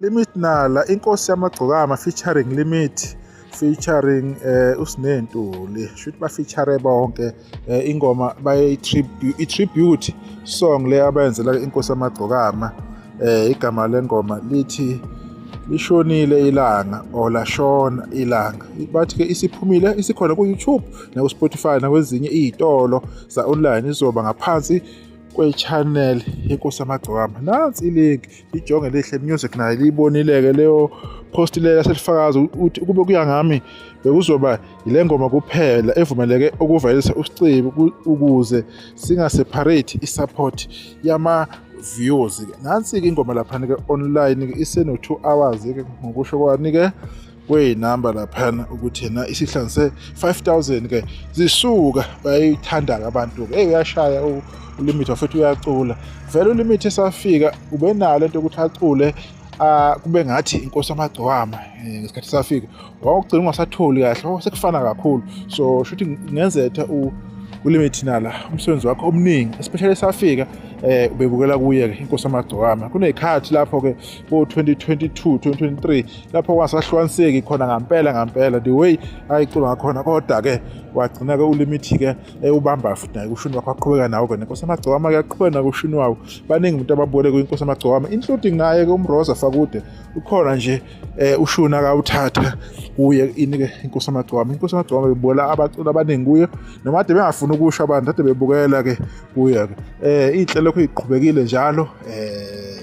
Limit Nala inkosi yamagcokama featuring Limit featuring uSinentuli should ba feature bonke ingoma baye tribute song le abenzela inkosi yamagcokama igama lengoma lithi lishonile ilanga or lashona ilanga bathi ke isiphumile isikhona ku YouTube na ku Spotify na kwezinye izitolo za online izoba ngaphansi kwe-channel yenkosi yamagcokama. Nansi ilink ijonge lehle music nayo libonileke leyo post leyo selifakaza ukuthi kube kuya ngami bekuzoba ile ngoma kuphela evumeleke ukuvalisa uSicibu ukuze singaseparate isupport yama views. Nansi ke ingoma lapha ke online ke iseno 2 hours ke ngokusho kwani ke kuyinamba laphana ukuthi yena isihlanganise 5000 ke zisuka bayithanda abantu ke uyashaya uLimit wafethu uyacula vele uLimit esafika ube nalo into ukuthi acule kube ngathi inkosi yamagcokama ngesikhathi safika wawugcina ungasatholi kahle sekufana kakhulu so shuthi ngenzetha uLimit Nala umsebenzi wakhe omningi especially esafika ubebukela kuye ke inkosi yamagcokama kunezikhathi lapho ke ku 2022 2023 lapho kwasahlukaniseki khona ngampela the way ayicula ngakhona kodwa ke wagcina ke uLimit ke ubamba futhi naye kushini wakhe aqhubeka nawo ke inkosi yamagcokama ke aqhubeka nakushini wawo baningi umuntu ababole ku inkosi yamagcokama including naye ke uMroza Fakude ukhona nje ushuna akawuthatha kuye inike inkosi yamagcokama bebola abacula abaningi kuye noma ade bengafuna ukusho abantu ade bebukela ke kuye ke inhlelo kuyiqhubekile njalo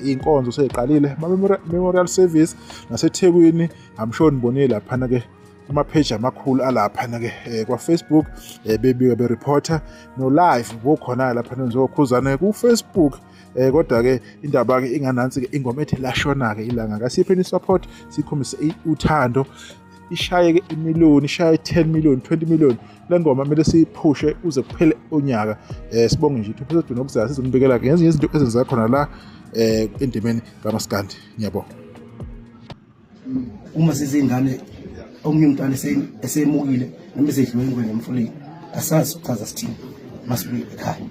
inkonzo seyiqalile memorial service naseThekwini amshoni bonile lapha ke kuma page amakhulu alapha ke kwa Facebook bebike be reporter no live bokhona lapha nizokhuzana ku Facebook kodwa ke indaba ke inganansi ke ingoma ethi lashona ke ilanga kasiphe support sikhombise uthando ishaye ke imiliyoni ishaye 10 million 20 million lengoma kumele siyiphushe uze kuphele onyaka sibonge nje episode nokuzazi sizombekela ke ngezinye izinto ezenza khona la endimeni kaMaskandi ngiyabonga uma sizingane omunye umntwana esemukile noma esedliwe ingwe nemfuleni asazi ukuchaza sithini masibuye ekhaya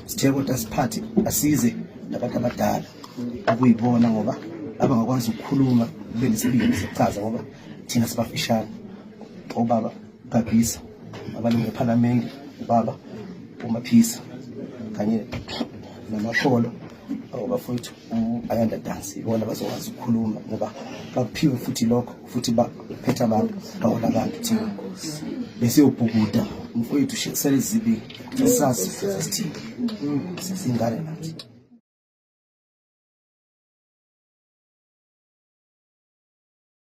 sithe kodwa siphathi asize nabantu abadala ukuyibona ngoba abangakwazi ukukhuluma kube nesibili sichaza ngoba thina sibafishane obaba Gabisa abalungu eParliament ubaba uMaphisa kanye namasholo abafowethu ayanda dance ibona bazokwazi ukukhuluma ngoba bakuphiwe futhi lokho futhi baphethe abantu bawona abantu thina bese ubhukuda umfowethu shekisele izibili sasazi sisithini singane nathi